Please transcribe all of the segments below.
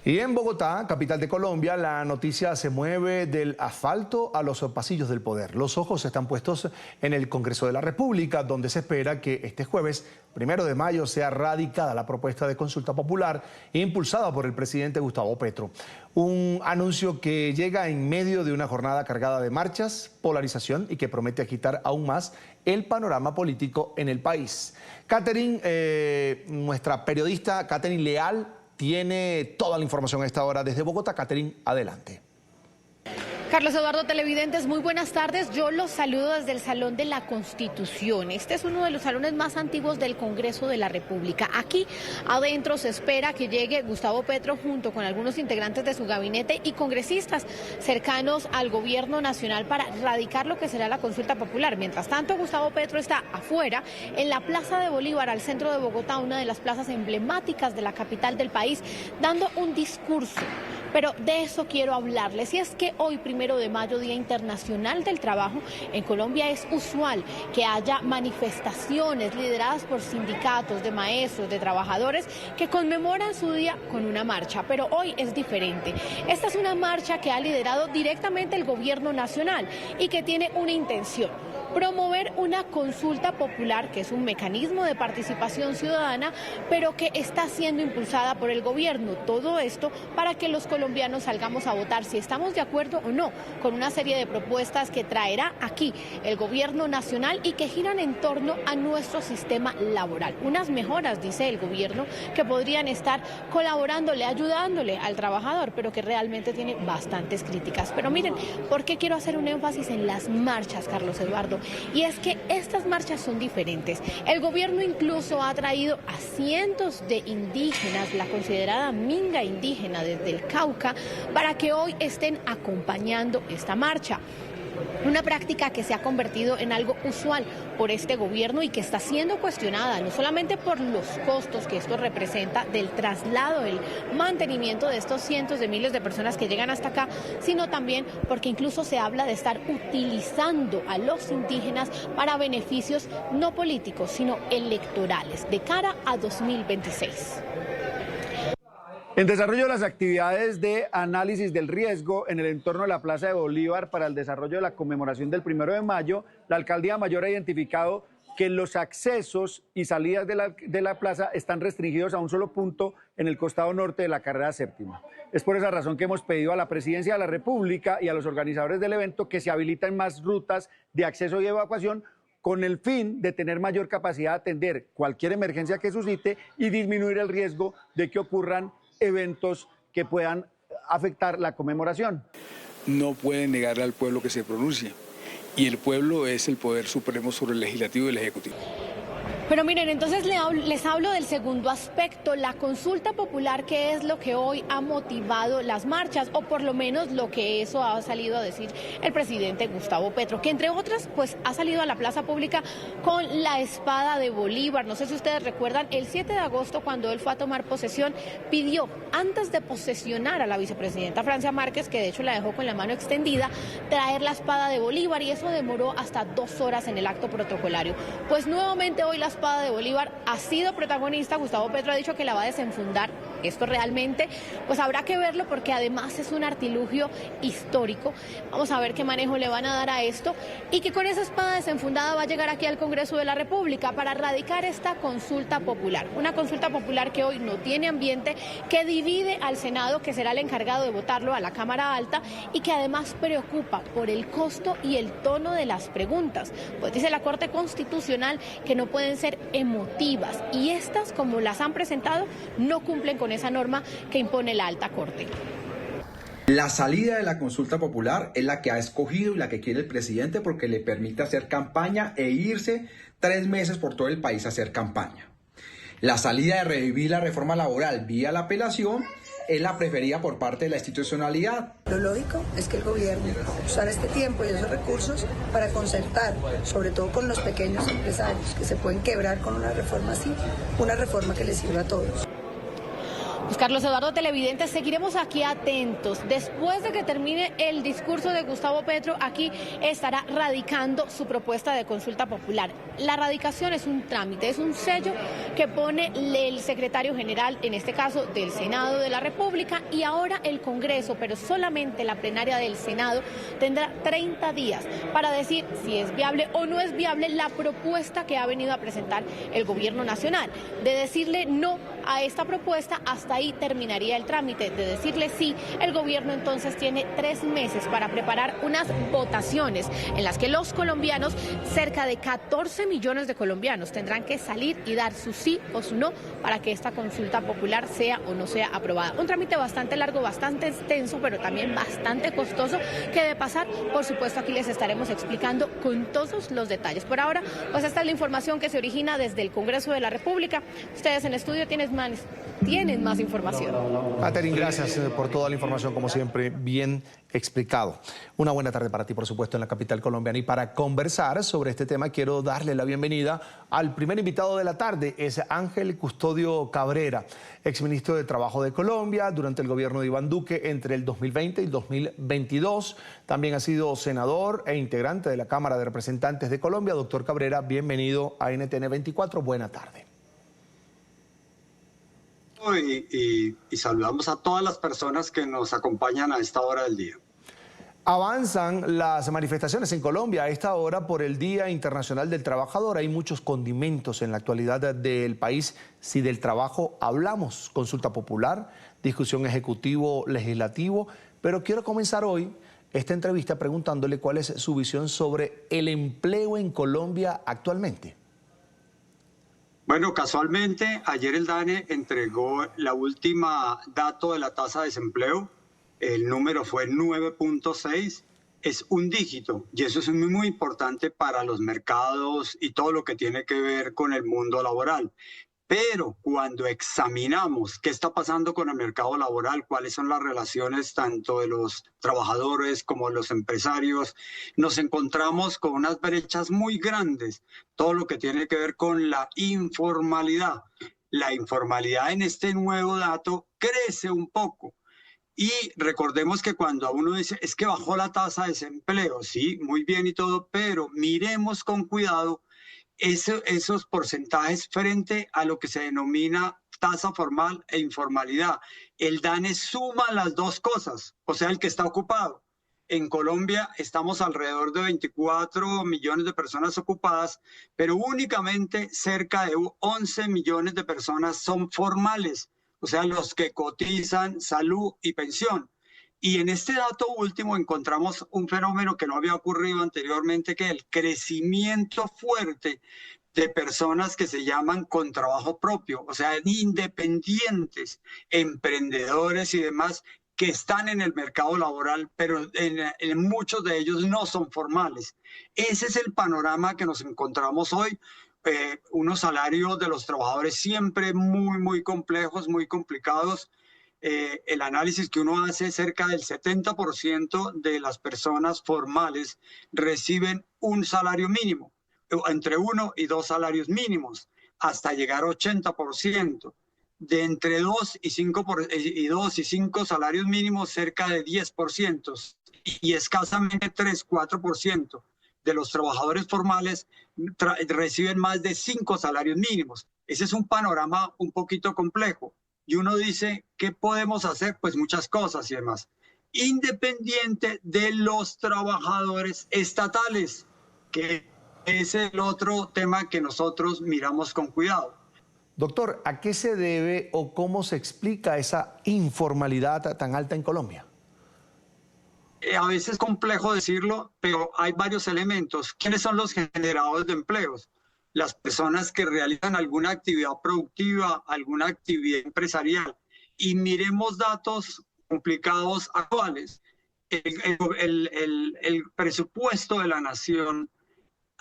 Y en Bogotá, capital de Colombia, la noticia se mueve del asfalto a los pasillos del poder. Los ojos están puestos en el Congreso de la República, donde se espera que este jueves, 1 de mayo, sea radicada la propuesta de consulta popular impulsada por el presidente Gustavo Petro. Un anuncio que llega en medio de una jornada cargada de marchas, polarización y que promete agitar aún más el panorama político en el país. Catherine, nuestra periodista Catherine Leal, tiene toda la información a esta hora desde Bogotá. Catherine, adelante. Carlos Eduardo, televidentes, muy buenas tardes. Yo los saludo desde el Salón de la Constitución. Este es uno de los salones más antiguos del Congreso de la República. Aquí adentro se espera que llegue Gustavo Petro junto con algunos integrantes de su gabinete y congresistas cercanos al gobierno nacional para radicar lo que será la consulta popular. Mientras tanto, Gustavo Petro está afuera, en la Plaza de Bolívar, al centro de Bogotá, una de las plazas emblemáticas de la capital del país, dando un discurso. Pero de eso quiero hablarles, y es que hoy, 1 de mayo, Día Internacional del Trabajo, en Colombia es usual que haya manifestaciones lideradas por sindicatos de maestros, de trabajadores, que conmemoran su día con una marcha, pero hoy es diferente. Esta es una marcha que ha liderado directamente el gobierno nacional y que tiene una intención: promover una consulta popular, que es un mecanismo de participación ciudadana, pero que está siendo impulsada por el gobierno. Todo esto para que los colombianos salgamos a votar si estamos de acuerdo o no con una serie de propuestas que traerá aquí el gobierno nacional y que giran en torno a nuestro sistema laboral. Unas mejoras, dice el gobierno, que podrían estar colaborándole, ayudándole al trabajador, pero que realmente tiene bastantes críticas. Pero miren, ¿por qué quiero hacer un énfasis en las marchas, Carlos Eduardo? Y es que estas marchas son diferentes. El gobierno incluso ha traído a cientos de indígenas, la considerada minga indígena desde el Cauca, para que hoy estén acompañando esta marcha. Una práctica que se ha convertido en algo usual por este gobierno y que está siendo cuestionada no solamente por los costos que esto representa del traslado, el mantenimiento de estos cientos de miles de personas que llegan hasta acá, sino también porque incluso se habla de estar utilizando a los indígenas para beneficios no políticos, sino electorales, de cara a 2026. En desarrollo de las actividades de análisis del riesgo en el entorno de la Plaza de Bolívar para el desarrollo de la conmemoración del 1 de mayo, la Alcaldía Mayor ha identificado que los accesos y salidas de la plaza están restringidos a un solo punto en el costado norte de la carrera séptima. Es por esa razón que hemos pedido a la Presidencia de la República y a los organizadores del evento que se habiliten más rutas de acceso y evacuación con el fin de tener mayor capacidad de atender cualquier emergencia que suscite y disminuir el riesgo de que ocurran eventos que puedan afectar la conmemoración. No pueden negarle al pueblo que se pronuncie, y el pueblo es el poder supremo sobre el legislativo y el ejecutivo. Pero miren, entonces les hablo del segundo aspecto, la consulta popular, que es lo que hoy ha motivado las marchas, o por lo menos lo que eso ha salido a decir el presidente Gustavo Petro, que entre otras pues ha salido a la plaza pública con la espada de Bolívar. No sé si ustedes recuerdan, el 7 de agosto, cuando él fue a tomar posesión, pidió, antes de posesionar a la vicepresidenta Francia Márquez, que de hecho la dejó con la mano extendida, traer la espada de Bolívar, y eso demoró hasta 2 horas en el acto protocolario. Pues nuevamente hoy la espada de Bolívar ha sido protagonista. Gustavo Petro ha dicho que la va a desenfundar. Esto realmente, pues habrá que verlo, porque además es un artilugio histórico. Vamos a ver qué manejo le van a dar a esto, y que con esa espada desenfundada va a llegar aquí al Congreso de la República para radicar esta consulta popular. Una consulta popular que hoy no tiene ambiente, que divide al Senado, que será el encargado de votarlo, a la Cámara Alta, y que además preocupa por el costo y el tono de las preguntas. Pues dice la Corte Constitucional que no pueden ser emotivas, y estas, como las han presentado, no cumplen con esa norma que impone la Alta Corte. La salida de la consulta popular es la que ha escogido y la que quiere el presidente, porque le permite hacer campaña e irse 3 meses por todo el país a hacer campaña. La salida de revivir la reforma laboral vía la apelación es la preferida por parte de la institucionalidad. Lo lógico es que el gobierno usara este tiempo y esos recursos para concertar, sobre todo con los pequeños empresarios, que se pueden quebrar con una reforma así, una reforma que les sirva a todos. Pues Carlos Eduardo, televidentes, seguiremos aquí atentos. Después de que termine el discurso de Gustavo Petro, aquí estará radicando su propuesta de consulta popular. La radicación es un trámite, es un sello que pone el secretario general, en este caso del Senado de la República, y ahora el Congreso, pero solamente la plenaria del Senado, tendrá 30 días para decir si es viable o no es viable la propuesta que ha venido a presentar el Gobierno Nacional. De decirle no a esta propuesta, hasta ahí terminaría el trámite. De decirle sí, el Gobierno entonces tiene 3 meses para preparar unas votaciones en las que los colombianos, cerca de 14 millones de colombianos, tendrán que salir y dar su sí o su no para que esta consulta popular sea o no sea aprobada. Un trámite bastante largo, bastante extenso, pero también bastante costoso, que de pasar, por supuesto, aquí les estaremos explicando con todos los detalles. Por ahora, pues esta es la información que se origina desde el Congreso de la República. Ustedes en estudio tienen más información. Catherine, gracias por toda la información, como siempre, bien explicado. Una buena tarde para ti, por supuesto, en la capital colombiana. Y para conversar sobre este tema, quiero darle la bienvenida al primer invitado de la tarde. Es Ángel Custodio Cabrera, exministro de Trabajo de Colombia durante el gobierno de Iván Duque entre el 2020 y el 2022. También ha sido senador e integrante de la Cámara de Representantes de Colombia. Doctor Cabrera, bienvenido a NTN 24. Buena tarde. Y saludamos a todas las personas que nos acompañan a esta hora del día. Avanzan las manifestaciones en Colombia a esta hora por el Día Internacional del Trabajador. Hay muchos condimentos en la actualidad del país. Si del trabajo hablamos, consulta popular, discusión ejecutivo-legislativo, pero quiero comenzar hoy esta entrevista preguntándole cuál es su visión sobre el empleo en Colombia actualmente. Bueno, casualmente ayer el DANE entregó la última dato de la tasa de desempleo. El número fue 9.6, es un dígito y eso es muy, muy importante para los mercados y todo lo que tiene que ver con el mundo laboral. Pero cuando examinamos qué está pasando con el mercado laboral, cuáles son las relaciones tanto de los trabajadores como de los empresarios, nos encontramos con unas brechas muy grandes. Todo lo que tiene que ver con la informalidad. La informalidad en este nuevo dato crece un poco. Y recordemos que cuando uno dice, es que bajó la tasa de desempleo, sí, muy bien y todo, pero miremos con cuidado esos porcentajes frente a lo que se denomina tasa formal e informalidad. El DANE suma las dos cosas, o sea, el que está ocupado. En Colombia estamos alrededor de 24 millones de personas ocupadas, pero únicamente cerca de 11 millones de personas son formales, o sea, los que cotizan salud y pensión. Y en este dato último encontramos un fenómeno que no había ocurrido anteriormente, que es el crecimiento fuerte de personas que se llaman con trabajo propio, o sea, independientes, emprendedores y demás, que están en el mercado laboral, pero en muchos de ellos no son formales. Ese es el panorama que nos encontramos hoy. Unos salarios de los trabajadores siempre muy, muy complejos, muy complicados. El análisis que uno hace, cerca del 70% de las personas formales reciben un salario mínimo, entre 1 y 2 salarios mínimos, hasta llegar a 80%. De entre 2 y 5 salarios mínimos, cerca de 10%, y escasamente 3-4% de los trabajadores formales reciben más de 5 salarios mínimos. Ese es un panorama un poquito complejo. Y uno dice, ¿qué podemos hacer? Pues muchas cosas y demás. Independiente de los trabajadores estatales, que es el otro tema que nosotros miramos con cuidado. Doctor, ¿a qué se debe o cómo se explica esa informalidad tan alta en Colombia? A veces es complejo decirlo, pero hay varios elementos. ¿Quiénes son los generadores de empleos? Las personas que realizan alguna actividad productiva, alguna actividad empresarial. Y miremos datos complicados actuales. El presupuesto de la nación,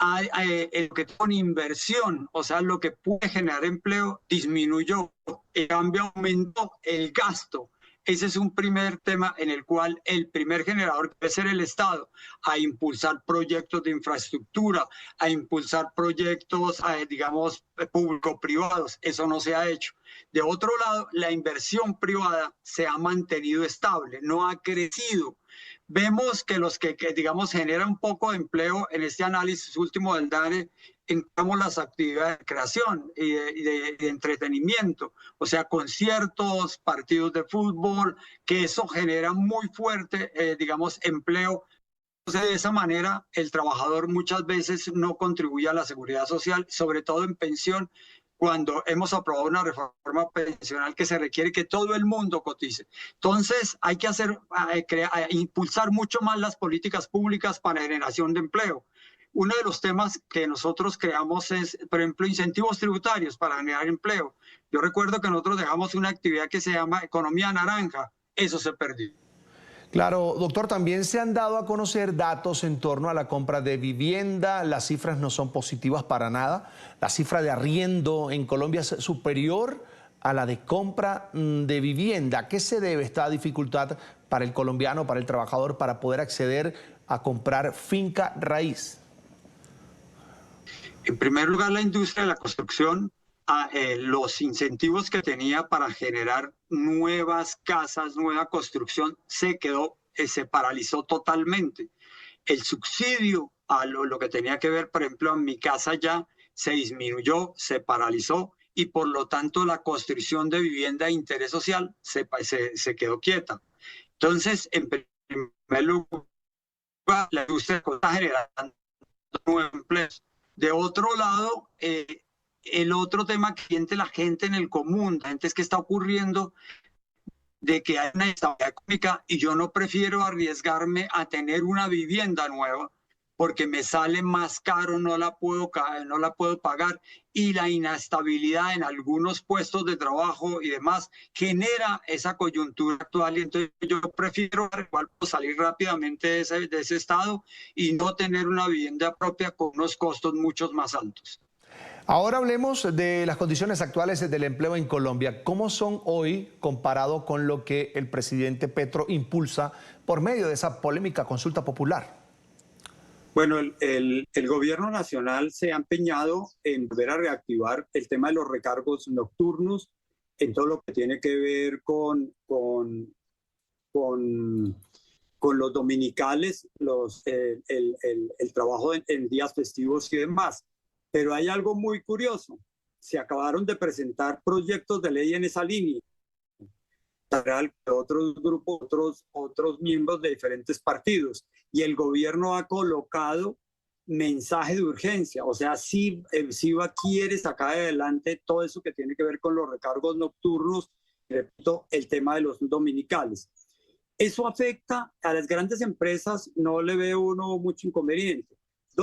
lo que con inversión, o sea, lo que puede generar empleo, disminuyó. En cambio, aumentó el gasto. Ese es un primer tema en el cual el primer generador debe ser el Estado, a impulsar proyectos de infraestructura, a impulsar proyectos, digamos, público-privados. Eso no se ha hecho. De otro lado, la inversión privada se ha mantenido estable, no ha crecido. Vemos que los que digamos, generan un poco de empleo en este análisis último del DANE, encontramos las actividades de creación y de entretenimiento, o sea, conciertos, partidos de fútbol, que eso genera muy fuerte, digamos, empleo. Entonces, de esa manera, el trabajador muchas veces no contribuye a la seguridad social, sobre todo en pensión, cuando hemos aprobado una reforma pensional que se requiere que todo el mundo cotice. Entonces, hay que impulsar mucho más las políticas públicas para generación de empleo. Uno de los temas que nosotros creamos es, por ejemplo, incentivos tributarios para generar empleo. Yo recuerdo que nosotros dejamos una actividad que se llama economía naranja. Eso se perdió. Claro, doctor, también se han dado a conocer datos en torno a la compra de vivienda. Las cifras no son positivas para nada. La cifra de arriendo en Colombia es superior a la de compra de vivienda. ¿A qué se debe esta dificultad para el colombiano, para el trabajador, para poder acceder a comprar finca raíz? En primer lugar, la industria de la construcción, los incentivos que tenía para generar nuevas casas, nueva construcción, se paralizó totalmente. El subsidio a lo que tenía que ver, por ejemplo, en mi casa ya se disminuyó, se paralizó y por lo tanto la construcción de vivienda de interés social se quedó quieta. Entonces, en primer lugar, la industria está generando nuevos empleos. De otro lado, el otro que siente la gente en el común, la gente es que está ocurriendo de que hay una inestabilidad económica y yo no prefiero arriesgarme a tener una vivienda nueva porque me sale más caro, no la puedo pagar y la inestabilidad en algunos puestos de trabajo y demás genera esa coyuntura actual y entonces yo prefiero igual salir rápidamente de ese estado y no tener una vivienda propia con unos costos mucho más altos. Ahora hablemos de las condiciones actuales del empleo en Colombia. ¿Cómo son hoy comparado con lo que el presidente Petro impulsa por medio de esa polémica consulta popular? Bueno, el gobierno nacional se ha empeñado en volver a reactivar el tema de los recargos nocturnos en todo lo que tiene que ver con los dominicales, el trabajo en días festivos y demás. Pero hay algo muy curioso. Se acabaron de presentar proyectos de ley en esa línea. Otros grupos, otros miembros de diferentes partidos. Y el gobierno ha colocado mensaje de urgencia. O sea, sí quiere sacar adelante todo eso que tiene que ver con los recargos nocturnos, repito, el tema de los dominicales. Eso afecta a las grandes empresas, no le veo uno mucho inconveniente.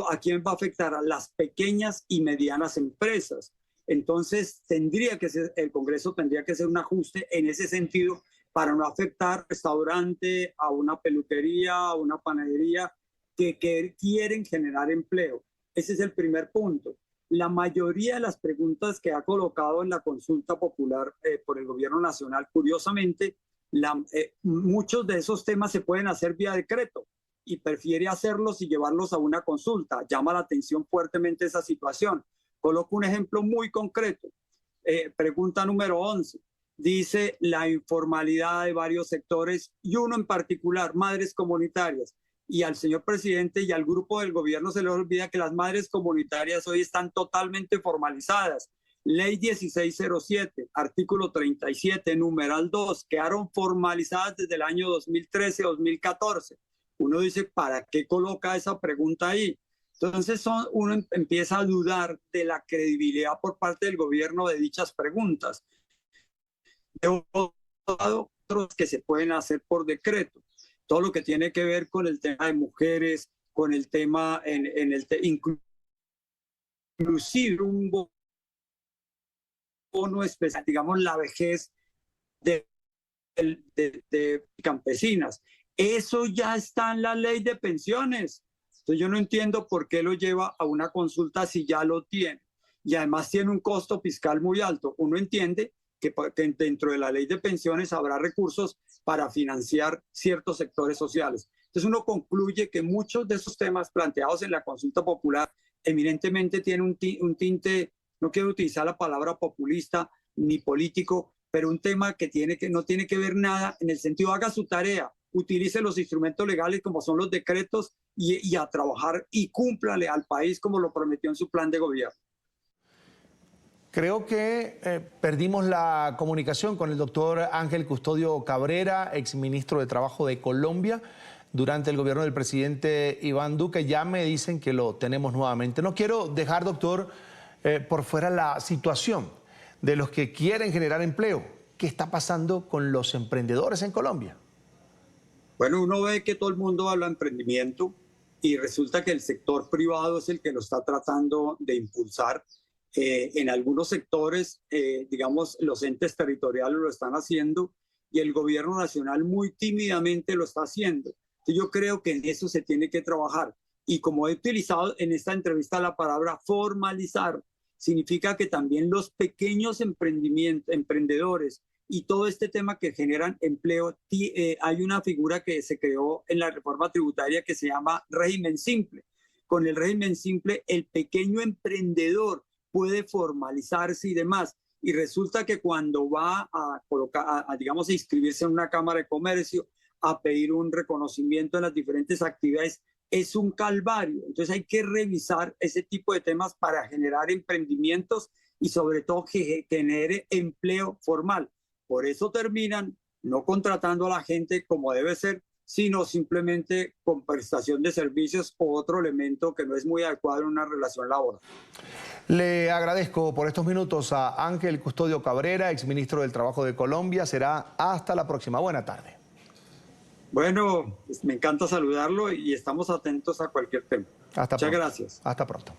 ¿A quién va a afectar? A las pequeñas y medianas empresas. Entonces, el Congreso tendría que hacer un ajuste en ese sentido para no afectar a un restaurante, a una peluquería, a una panadería que quieren generar empleo. Ese es el primer punto. La mayoría de las preguntas que ha colocado en la consulta popular por el gobierno nacional, curiosamente, muchos de esos temas se pueden hacer vía decreto y prefiere hacerlos y llevarlos a una consulta. Llama la atención fuertemente esa situación. Coloco un ejemplo muy concreto. Pregunta número 11. Dice la informalidad de varios sectores y uno en particular, madres comunitarias. Y al señor presidente y al grupo del gobierno se les olvida que las madres comunitarias hoy están totalmente formalizadas. Ley 1607, artículo 37, numeral 2, quedaron formalizadas desde el año 2013-2014. Uno dice, ¿para qué coloca esa pregunta ahí? Entonces uno empieza a dudar de la credibilidad por parte del gobierno de dichas preguntas. De otro lado, otros que se pueden hacer por decreto. Todo lo que tiene que ver con el tema de mujeres, con el tema, inclusive un bono especial, digamos la vejez de campesinas. Eso ya está en la ley de pensiones. Entonces yo no entiendo por qué lo lleva a una consulta si ya lo tiene. Y además tiene un costo fiscal muy alto. Uno entiende que dentro de la ley de pensiones habrá recursos para financiar ciertos sectores sociales. Entonces uno concluye que muchos de esos temas planteados en la consulta popular eminentemente tienen un tinte, no quiero utilizar la palabra populista, ni político, pero un tema que no tiene que ver nada en el sentido, haga su tarea, utilice los instrumentos legales como son los decretos y a trabajar y cúmplale al país como lo prometió en su plan de gobierno. Creo que perdimos la comunicación con el doctor Ángel Custodio Cabrera, exministro de Trabajo de Colombia, durante el gobierno del presidente Iván Duque. Ya me dicen que lo tenemos nuevamente. No quiero dejar, doctor, por fuera la situación de los que quieren generar empleo. ¿Qué está pasando con los emprendedores en Colombia? Bueno, uno ve que todo el mundo habla de emprendimiento y resulta que el sector privado es el que lo está tratando de impulsar. En algunos sectores, digamos, los entes territoriales lo están haciendo y el gobierno nacional muy tímidamente lo está haciendo. Entonces, yo creo que en eso se tiene que trabajar. Y como he utilizado en esta entrevista la palabra formalizar, significa que también los pequeños emprendedores y todo este tema que generan empleo, hay una figura que se creó en la reforma tributaria que se llama régimen simple. Con el régimen simple, el pequeño emprendedor puede formalizarse y demás. Y resulta que cuando va a colocar, digamos, a inscribirse en una cámara de comercio, a pedir un reconocimiento en las diferentes actividades, es un calvario. Entonces hay que revisar ese tipo de temas para generar emprendimientos y sobre todo que genere empleo formal. Por eso terminan no contratando a la gente como debe ser, sino simplemente con prestación de servicios o otro elemento que no es muy adecuado en una relación laboral. Le agradezco por estos minutos a Ángel Custodio Cabrera, exministro del Trabajo de Colombia. Será hasta la próxima. Buena tarde. Bueno, me encanta saludarlo y estamos atentos a cualquier tema. Hasta Muchas pronto. gracias. Hasta pronto.